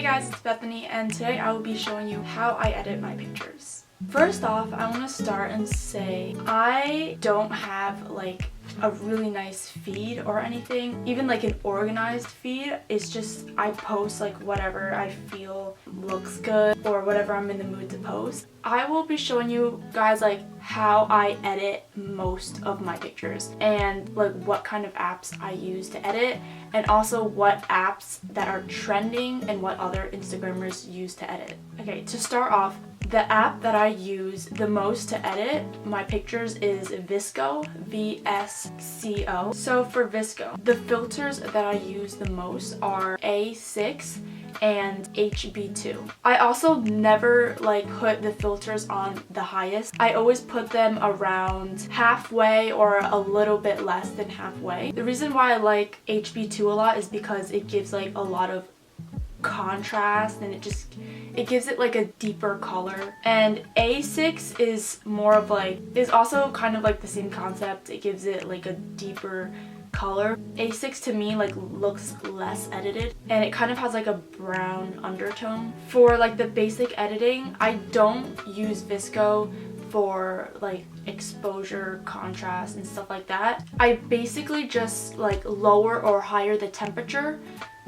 guys, it's Bethany, and today I will be showing you how I edit my pictures. First off, I want to start and say I don't have like a really nice feed or anything, even like an organized feed. It's just I post like whatever I feel looks good or whatever I'm in the mood to post. I will be showing you guys like how I edit most of my pictures and like what kind of apps I use to edit, and also what apps that are trending and what other Instagrammers use to edit. Okay, to start off, the app that I use the most to edit my pictures is Visco, VSCO. So for Visco, the filters that I use the most are A6 and HB2. I also never like put the filters on the highest. I always put them around halfway or a little bit less than halfway. The reason why I like HB2 a lot is because it gives like a lot of contrast and it gives it like a deeper color. And A6 is more of like, is also kind of like the same concept. It gives it like a deeper color. A6 to me like looks less edited and it kind of has like a brown undertone. For like the basic editing, I don't use Visco for like exposure, contrast and stuff like that. I basically just like lower or higher the temperature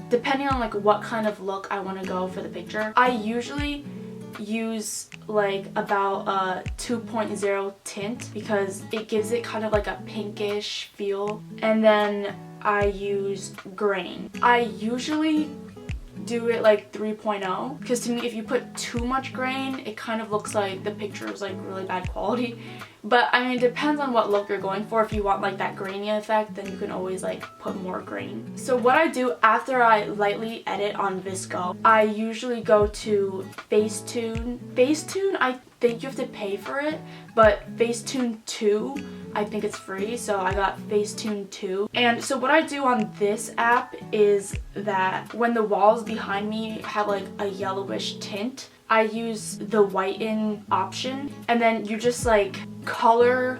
depending on like what kind of look I want to go for the picture. I usually use like about a 2.0 tint because it gives it kind of like a pinkish feel, and then I use grain. I usually do it like 3.0 because to me if you put too much grain it kind of looks like the picture is like really bad quality. But I mean, it depends on what look you're going for. If you want like that grainy effect, then you can always like put more grain. So what I do after I lightly edit on Visco, I usually go to Facetune. Facetune, I think you have to pay for it, but Facetune 2, I think it's free, so I got Facetune 2. And so what I do on this app is that when the walls behind me have like a yellowish tint, I use the whiten option, and then you just like color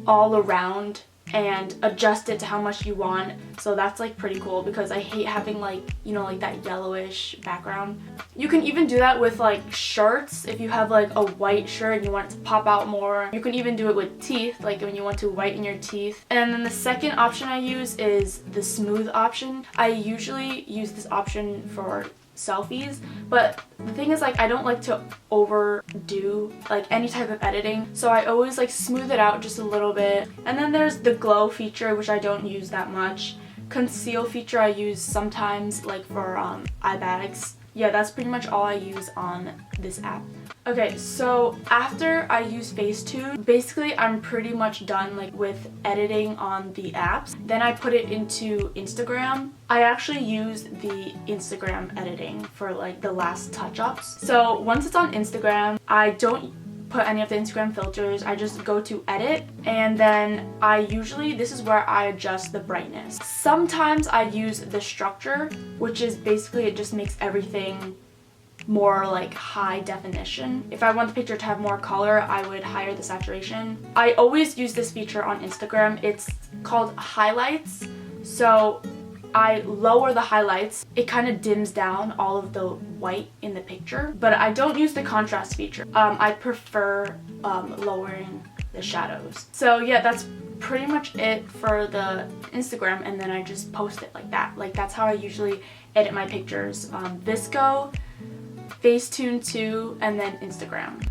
all around and adjust it to how much you want. So that's like pretty cool because I hate having like, you know, like that yellowish background. You can even do that with like shirts. If you have like a white shirt and you want it to pop out more, you can even do it with teeth, like when you want to whiten your teeth. And then the second option I use is the smooth option. I usually use this option for selfies, but the thing is like I don't like to overdo like any type of editing, so I always like smooth it out just a little bit. And then there's the glow feature, which I don't use that much. Conceal feature I use sometimes like for eye bags. Yeah, that's pretty much all I use on this app. Okay, so after I use Facetune, basically I'm pretty much done like with editing on the apps. Then I put it into Instagram. I actually use the Instagram editing for like the last touch-ups. So once it's on Instagram, I don't put any of the Instagram filters. I just go to edit, and then I usually, this is where I adjust the brightness. Sometimes I use the structure, which is basically it just makes everything more like high definition. If I want the picture to have more color, I would higher the saturation. I always use this feature on Instagram. It's called highlights. So I lower the highlights. It kind of dims down all of the white in the picture, but I don't use the contrast feature. I prefer lowering the shadows. So yeah, that's pretty much it for the Instagram, and then I just post it like that. Like that's how I usually edit my pictures. Visco, Facetune 2, and then Instagram.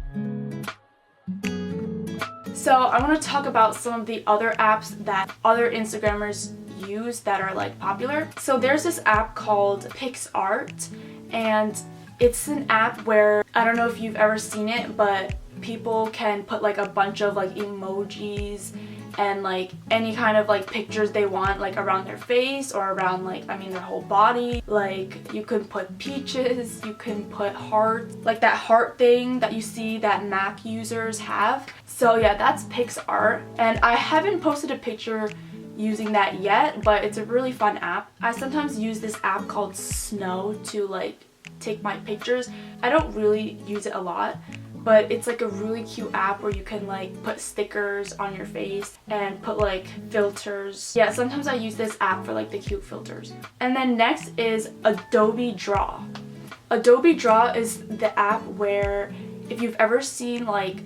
So I want to talk about some of the other apps that other Instagrammers use that are like popular. So there's this app called PicsArt, and it's an app where, I don't know if you've ever seen it, but people can put like a bunch of like emojis and like any kind of like pictures they want, like around their face or around like, I mean, their whole body. Like you can put peaches, you can put hearts, like that heart thing that you see that Mac users have. So yeah, that's PicsArt, and I haven't posted a picture using that yet, but it's a really fun app. I sometimes use this app called Snow to like take my pictures. I don't really use it a lot, but it's like a really cute app where you can like put stickers on your face and put like filters. Yeah, sometimes I use this app for like the cute filters. And then next is Adobe Draw. Adobe Draw is the app where, if you've ever seen like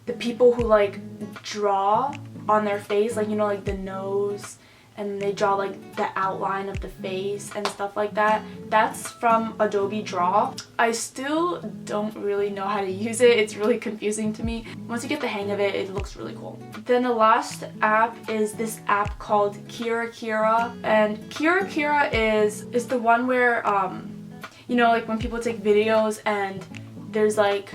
the people who like draw on their face, like, you know, like the nose, and they draw like the outline of the face and stuff like that. That's from Adobe Draw. I still don't really know how to use it. It's really confusing to me. Once you get the hang of it, it looks really cool. Then the last app is this app called Kirakira. And Kirakira is the one where, you know, like when people take videos and there's like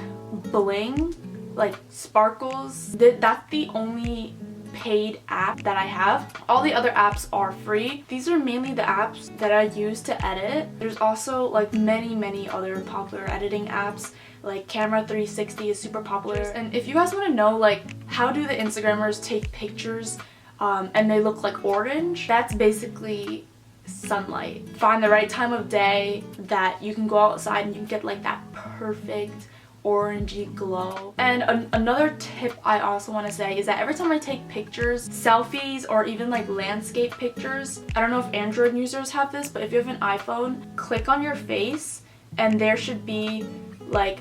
bling, like sparkles. That's the only paid app that I have. All the other apps are free. These are mainly the apps that I use to edit. There's also like many other popular editing apps, like Camera 360 is super popular. And if you guys want to know like how do the Instagrammers take pictures and they look like orange, that's basically sunlight. Find the right time of day that you can go outside and you can get like that perfect orangey glow. And another tip I also want to say is that every time I take pictures, selfies, or even like landscape pictures, I don't know if Android users have this, but if you have an iPhone, click on your face and there should be like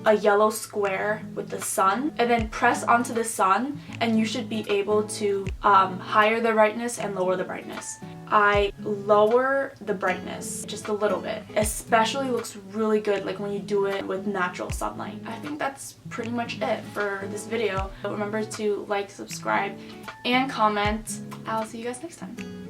a yellow square with the sun, and then press onto the sun and you should be able to higher the brightness and lower the brightness. I lower the brightness just a little bit. Especially looks really good like when you do it with natural sunlight. I think that's pretty much it for this video. Remember to like, subscribe, and comment. I'll see you guys next time.